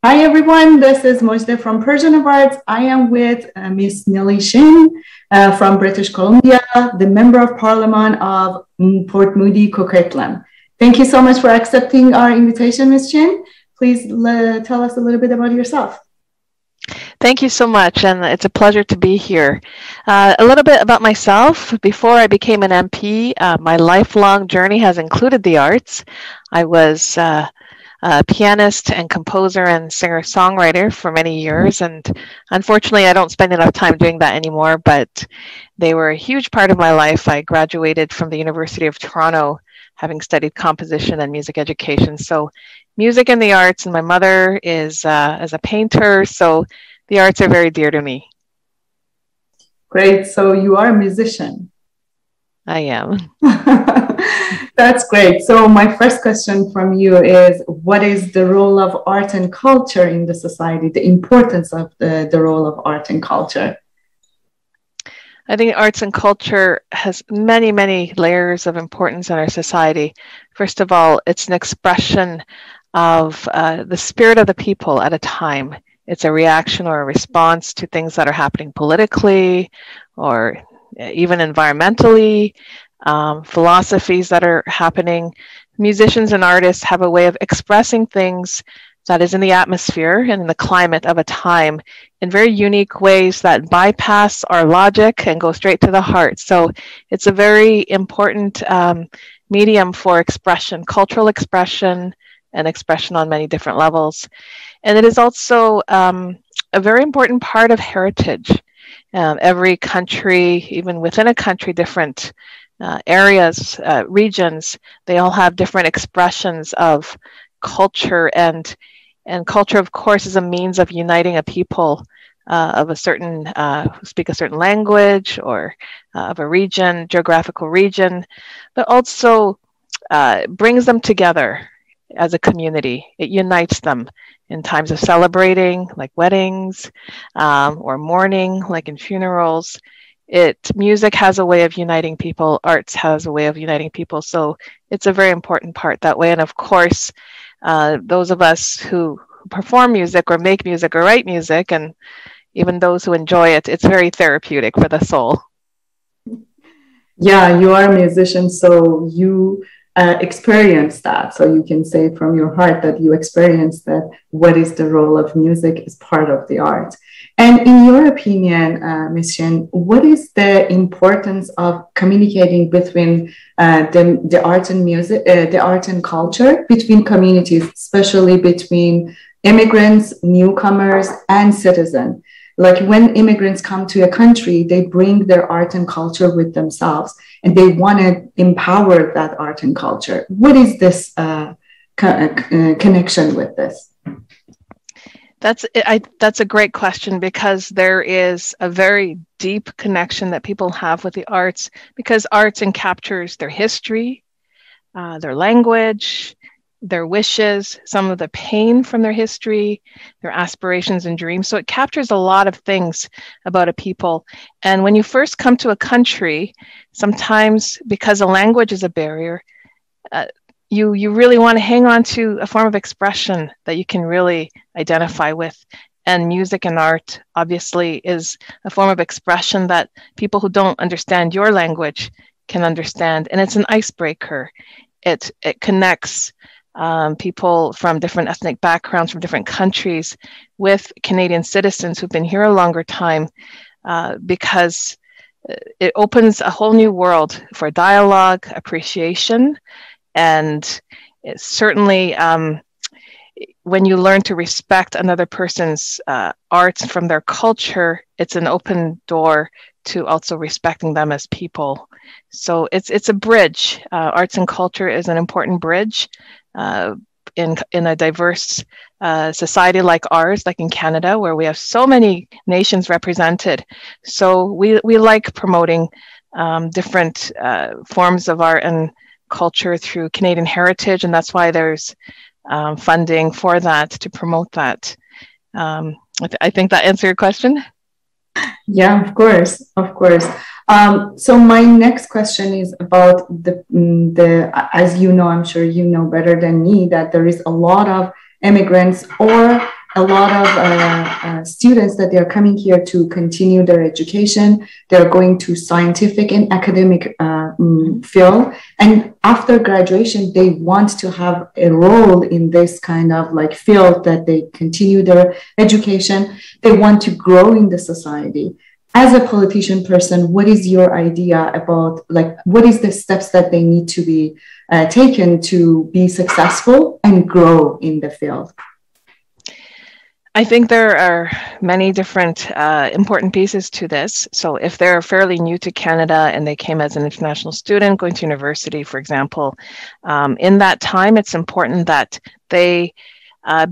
Hi, everyone. This is Mojdeh from Persian Awards. I am with Miss Nelly Shin from British Columbia, the Member of Parliament of Port Moody, Coquitlam. Thank you so much for accepting our invitation, Miss Shin. Please tell us a little bit about yourself. Thank you so much, and it's a pleasure to be here. A little bit about myself. Before I became an MP, my lifelong journey has included the arts. I was a pianist and composer and singer-songwriter for many years, and unfortunately I don't spend enough time doing that anymore, but they were a huge part of my life. I graduated from the University of Toronto having studied composition and music education. So music and the arts, and my mother is as a painter, so the arts are very dear to me. Great. So you are a musician. I am. That's great. So my first question from you is, what is the role of art and culture in the society, the importance of the role of art and culture? I think arts and culture has many, many layers of importance in our society. First of all, it's an expression of the spirit of the people at a time. It's a reaction or a response to things that are happening politically or even environmentally, philosophies that are happening. Musicians and artists have a way of expressing things that is in the atmosphere and in the climate of a time in very unique ways that bypass our logic and go straight to the heart. So it's a very important medium for expression, cultural expression, and expression on many different levels. And it is also a very important part of heritage. Every country, even within a country, different areas, regions, they all have different expressions of culture, and culture, of course, is a means of uniting a people of a certain, who speak a certain language or of a region, geographical region, but also brings them together as a community. It unites them in times of celebrating, like weddings, or mourning, like in funerals. Music has a way of uniting people. Arts has a way of uniting people. So it's a very important part that way. And of course, those of us who perform music or make music or write music, and even those who enjoy it, it's very therapeutic for the soul. Yeah, you are a musician, so you experience that. So you can say from your heart that you experience that what is the role of music is part of the art. And in your opinion, Ms. Shin, what is the importance of communicating between the art and music, the art and culture between communities, especially between immigrants, newcomers, and citizens? Like when immigrants come to a country, they bring their art and culture with themselves, and they want to empower that art and culture. What is this connection with this? That's a great question, because there is a very deep connection that people have with the arts, because arts encaptures their history, their language, their wishes, some of the pain from their history, their aspirations and dreams. So it captures a lot of things about a people. And when you first come to a country, sometimes because a language is a barrier, you really want to hang on to a form of expression that you can really identify with. And music and art obviously is a form of expression that people who don't understand your language can understand. And it's an icebreaker. It connects people from different ethnic backgrounds, from different countries, with Canadian citizens who've been here a longer time, because it opens a whole new world for dialogue, appreciation, and it's certainly when you learn to respect another person's arts from their culture, it's an open door to also respecting them as people. So it's a bridge. Arts and culture is an important bridge in a diverse society like ours, like in Canada, where we have so many nations represented. So we like promoting different forms of art and culture through Canadian heritage, and that's why there's funding for that, to promote that. I think that answered your question. Yeah, of course, of course. So my next question is about as you know, I'm sure you know better than me, that there is a lot of immigrants or a lot of students that they're coming here to continue their education. They're going to scientific and academic field. And after graduation, they want to have a role in this kind of like field that they continue their education. They want to grow in the society. As a politician person, what is your idea about like what is the steps that they need to be taken to be successful and grow in the field? I think there are many different important pieces to this. So if they're fairly new to Canada and they came as an international student going to university, for example, in that time, it's important that they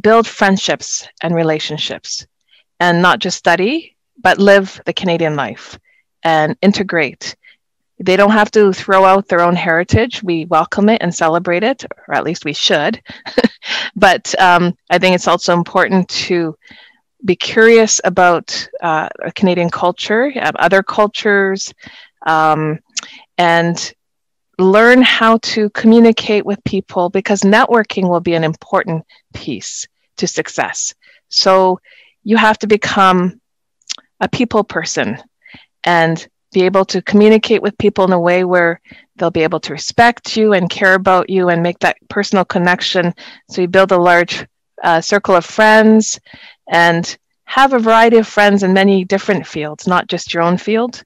build friendships and relationships and not just study, but live the Canadian life and integrate. They don't have to throw out their own heritage. We welcome it and celebrate it, or at least we should. But I think it's also important to be curious about Canadian culture, other cultures, and learn how to communicate with people, because networking will be an important piece to success. So you have to become a people person and be able to communicate with people in a way where they'll be able to respect you and care about you and make that personal connection. So you build a large circle of friends and have a variety of friends in many different fields, not just your own field,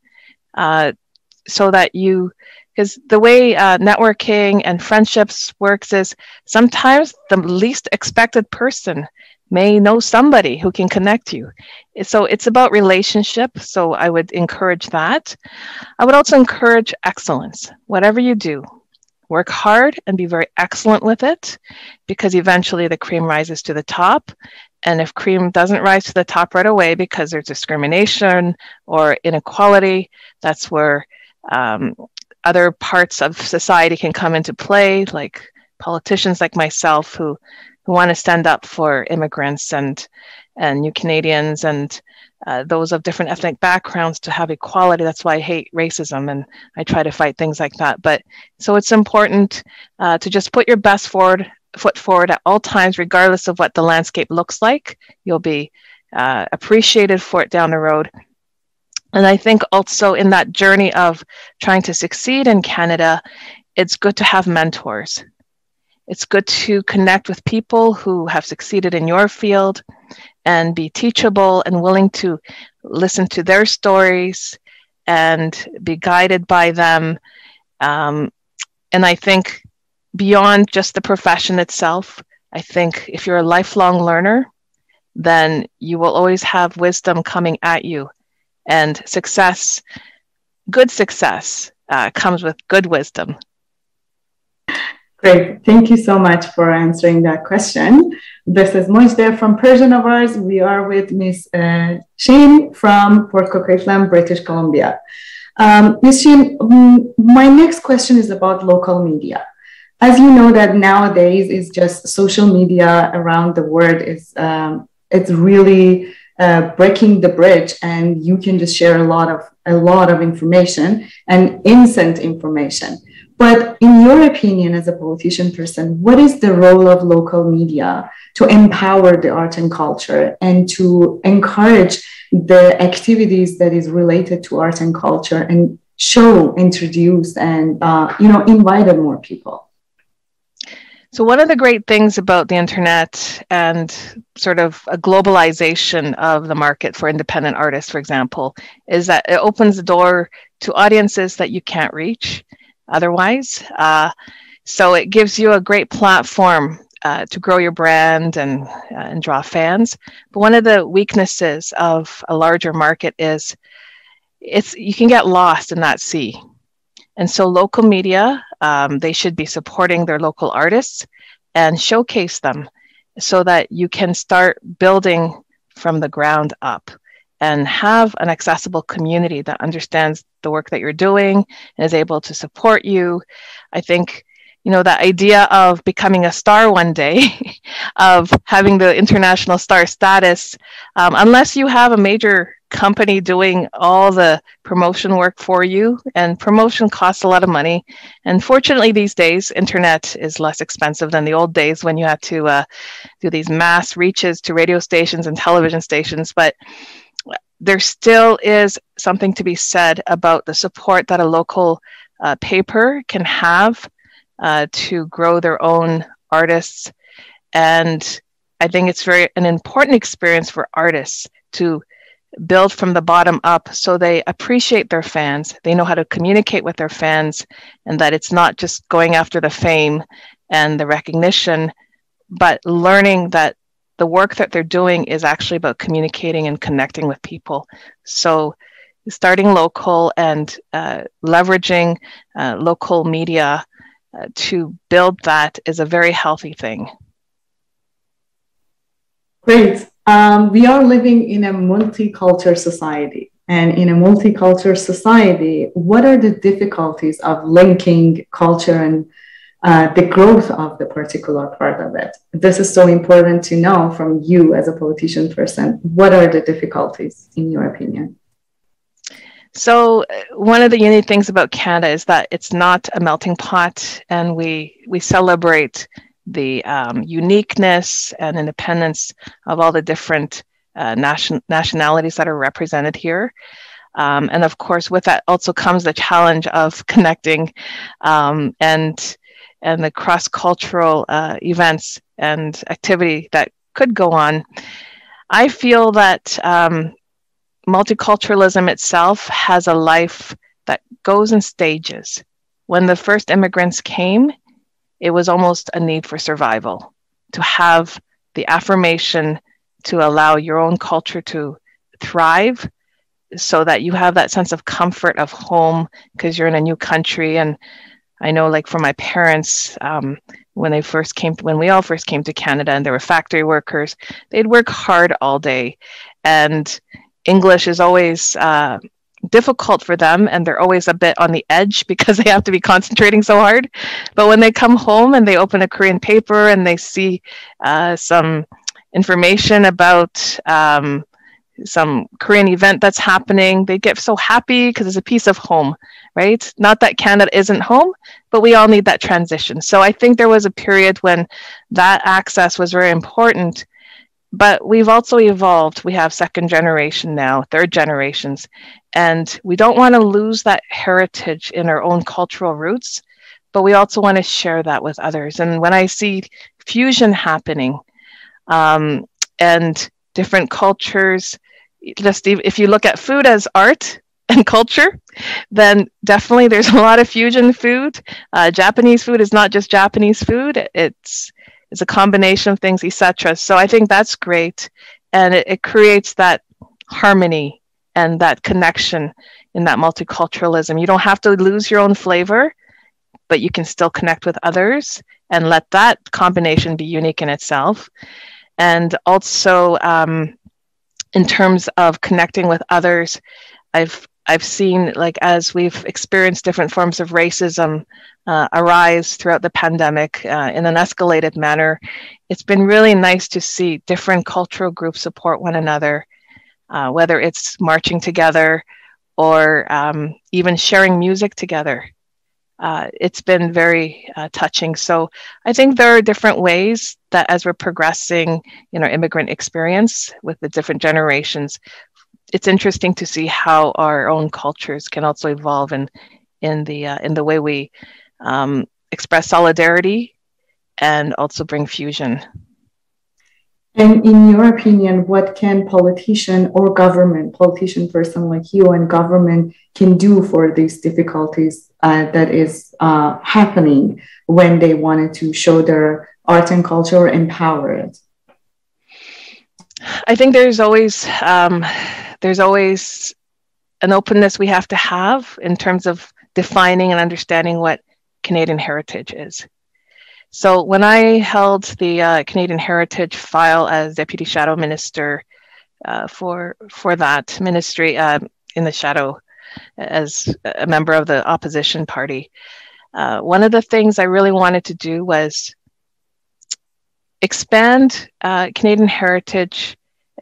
so that you, because the way networking and friendships works is sometimes the least expected person may know somebody who can connect you. So it's about relationship. So I would encourage that. I would also encourage excellence. Whatever you do, work hard and be very excellent with it, because eventually the cream rises to the top. And if cream doesn't rise to the top right away because there's discrimination or inequality, that's where other parts of society can come into play, like politicians like myself who want to stand up for immigrants and new Canadians and those of different ethnic backgrounds to have equality. That's why I hate racism and I try to fight things like that. But so it's important to just put your best foot forward at all times, regardless of what the landscape looks like. You'll be appreciated for it down the road. And I think also in that journey of trying to succeed in Canada, it's good to have mentors. It's good to connect with people who have succeeded in your field and be teachable and willing to listen to their stories and be guided by them. And I think beyond just the profession itself, I think if you're a lifelong learner, then you will always have wisdom coming at you. And success, good success, comes with good wisdom. Great. Thank you so much for answering that question. This is Mojdeh from Persian of ours. We are with Miss Shin from Port Coquitlam, British Columbia. Miss Shin, my next question is about local media. As you know that nowadays is just social media around the world is it's really breaking the bridge, and you can just share a lot of information and instant information. But in your opinion, as a politician person, what is the role of local media to empower the art and culture and to encourage the activities that is related to art and culture and introduce and invite more people? So one of the great things about the internet and sort of a globalization of the market for independent artists, for example, is that it opens the door to audiences that you can't reach otherwise. So it gives you a great platform to grow your brand and draw fans. But one of the weaknesses of a larger market is you can get lost in that sea. And so local media, they should be supporting their local artists and showcase them so that you can start building from the ground up and have an accessible community that understands the work that you're doing and is able to support you. I think, that idea of becoming a star one day, of having the international star status, unless you have a major company doing all the promotion work for you, and promotion costs a lot of money. And fortunately, these days, internet is less expensive than the old days when you had to do these mass reaches to radio stations and television stations. But there still is something to be said about the support that a local paper can have to grow their own artists. And I think it's an important experience for artists to build from the bottom up, so they appreciate their fans, they know how to communicate with their fans, and that it's not just going after the fame and the recognition, but learning that the work that they're doing is actually about communicating and connecting with people. So starting local and leveraging local media to build that is a very healthy thing. Great. We are living in a multicultural society. And in a multicultural society, what are the difficulties of linking culture and the growth of the particular part of it? This is so important to know from you as a politician person. What are the difficulties, in your opinion? So one of the unique things about Canada is that it's not a melting pot, and we celebrate the uniqueness and independence of all the different nationalities that are represented here. And of course, with that also comes the challenge of connecting and the cross-cultural events and activity that could go on. I feel that multiculturalism itself has a life that goes in stages. When the first immigrants came, it was almost a need for survival, to have the affirmation to allow your own culture to thrive, so that you have that sense of comfort of home because you're in a new country. And I know, like for my parents, when we all first came to Canada and there were factory workers, they'd work hard all day. And English is always difficult for them, and they're always a bit on the edge because they have to be concentrating so hard. But when they come home and they open a Korean paper and they see some information about some Korean event that's happening, they get so happy because it's a piece of home, right? Not that Canada isn't home, but we all need that transition. So I think there was a period when that access was very important. But we've also evolved. We have second generation now, third generations, and we don't want to lose that heritage in our own cultural roots, but we also want to share that with others. And when I see fusion happening and different cultures, just if you look at food as art and culture, then definitely there's a lot of fusion food. Japanese food is not just Japanese food. It's a combination of things, etc. So I think that's great. And it creates that harmony and that connection in that multiculturalism. You don't have to lose your own flavor, but you can still connect with others and let that combination be unique in itself. And also in terms of connecting with others, I've seen, like, as we've experienced different forms of racism arise throughout the pandemic in an escalated manner, it's been really nice to see different cultural groups support one another, whether it's marching together or even sharing music together. It's been very touching. So I think there are different ways that as we're progressing in our immigrant experience with the different generations, it's interesting to see how our own cultures can also evolve in the way we express solidarity and also bring fusion. And in your opinion, what can politician person like you and government can do for these difficulties that is happening when they wanted to show their art and culture or empower it? I think there's always an openness we have to have in terms of defining and understanding what Canadian heritage is. So when I held the Canadian Heritage file as Deputy Shadow Minister for that ministry in the shadow as a member of the opposition party, one of the things I really wanted to do was expand Canadian heritage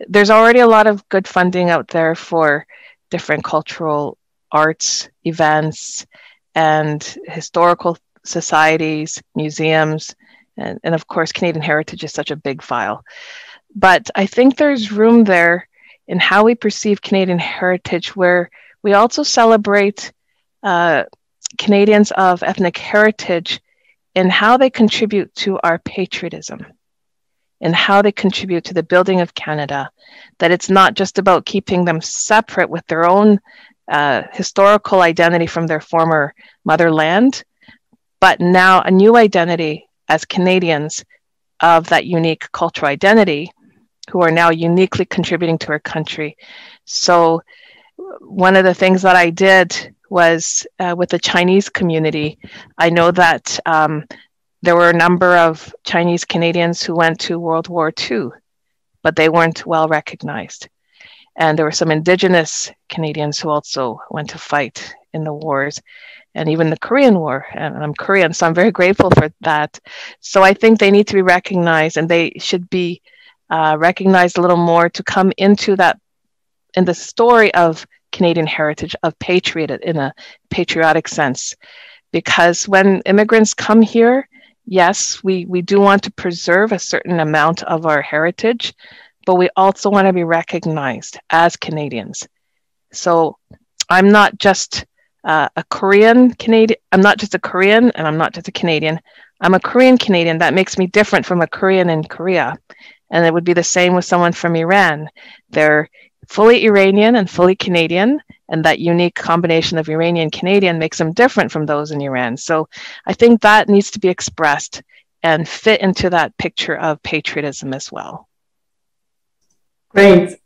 there's already a lot of good funding out there for different cultural arts events and historical societies, museums, and of course, Canadian heritage is such a big file. But I think there's room there in how we perceive Canadian heritage, where we also celebrate Canadians of ethnic heritage in how they contribute to our patriotism and how they contribute to the building of Canada, that it's not just about keeping them separate with their own historical identity from their former motherland, but now a new identity as Canadians of that unique cultural identity who are now uniquely contributing to our country. So one of the things that I did was with the Chinese community, I know that there were a number of Chinese Canadians who went to World War II, but they weren't well recognized. And there were some Indigenous Canadians who also went to fight in the wars, and even the Korean War. And I'm Korean, so I'm very grateful for that. So I think they need to be recognized, and they should be recognized a little more to come into that, in the story of Canadian heritage, of patriot in a patriotic sense. Because when immigrants come here, yes, we do want to preserve a certain amount of our heritage, but we also want to be recognized as Canadians. So I'm not just a Korean Canadian. I'm not just a Korean, and I'm not just a Canadian. I'm a Korean Canadian. That makes me different from a Korean in Korea. And it would be the same with someone from Iran. They're fully Iranian and fully Canadian, and that unique combination of Iranian Canadian makes them different from those in Iran. So I think that needs to be expressed and fit into that picture of patriotism as well. Great.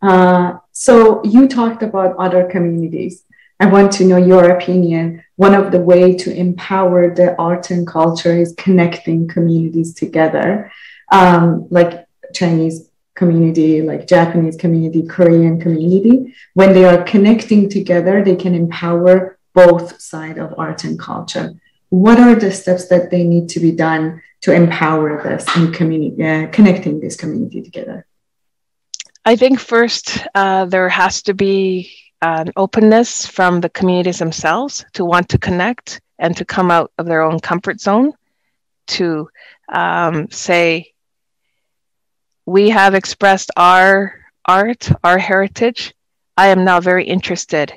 So you talked about other communities. I want to know your opinion. One of the ways to empower the art and culture is connecting communities together, like Chinese community, like Japanese community, Korean community. When they are connecting together, they can empower both sides of art and culture. What are the steps that they need to be done to empower this and connecting this community together? I think first, there has to be an openness from the communities themselves to want to connect and to come out of their own comfort zone to say, we have expressed our art, our heritage. I am now very interested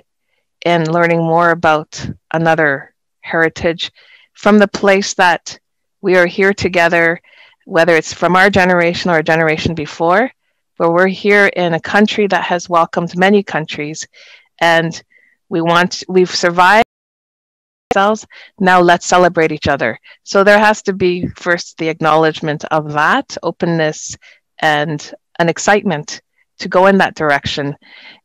in learning more about another heritage from the place that we are here together, whether it's from our generation or a generation before, but we're here in a country that has welcomed many countries, and we've survived ourselves. Now let's celebrate each other. So there has to be first the acknowledgement of that openness and an excitement to go in that direction.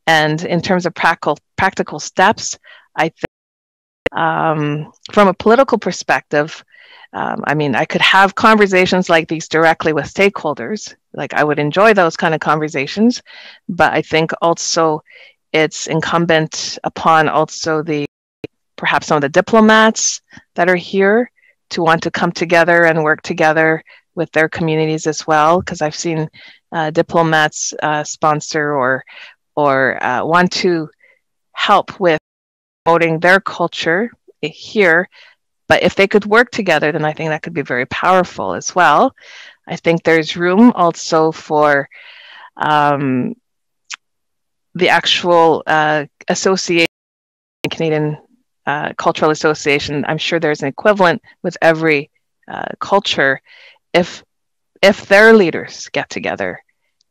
And in terms of practical steps, I think from a political perspective, I mean, I could have conversations like these directly with stakeholders. Like, I would enjoy those kind of conversations, but I think also it's incumbent upon also perhaps some of the diplomats that are here to want to come together and work together with their communities as well. Because I've seen diplomats sponsor or want to help with promoting their culture here. But if they could work together, then I think that could be very powerful as well. I think there's room also for the actual association, Canadian Cultural Association. I'm sure there's an equivalent with every culture. If their leaders get together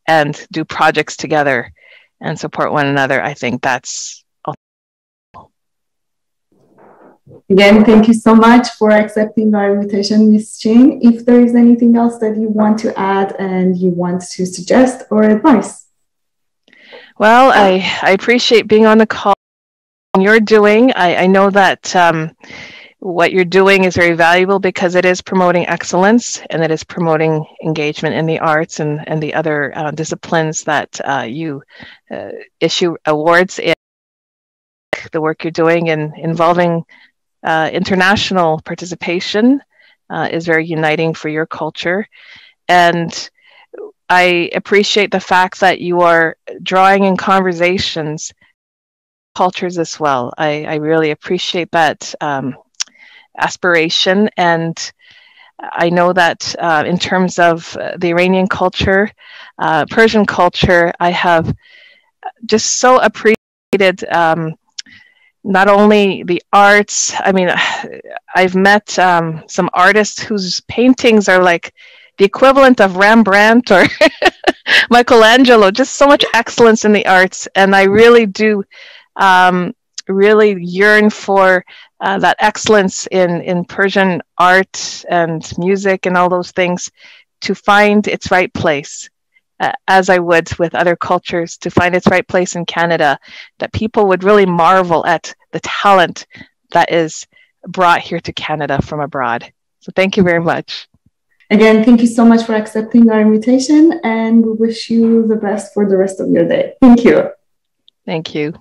and do projects together and support one another, I think that's. Again, thank you so much for accepting our invitation, Ms. Shin. If there is anything else that you want to add and you want to suggest or advise. Well, I appreciate being on the call. You're doing. I know that what you're doing is very valuable because it is promoting excellence and it is promoting engagement in the arts and the other disciplines that you issue awards in. The work you're doing in involving international participation is very uniting for your culture. And I appreciate the fact that you are drawing in conversations cultures as well. I really appreciate that aspiration. And I know that in terms of the Iranian culture, Persian culture, I have just so appreciated not only the arts. I mean, I've met some artists whose paintings are like the equivalent of Rembrandt or Michelangelo, just so much excellence in the arts. And I really do really yearn for that excellence in Persian art and music and all those things to find its right place, as I would with other cultures, to find its right place in Canada, that people would really marvel at the talent that is brought here to Canada from abroad. So thank you very much. Again, thank you so much for accepting our invitation, and we wish you the best for the rest of your day. Thank you. Thank you.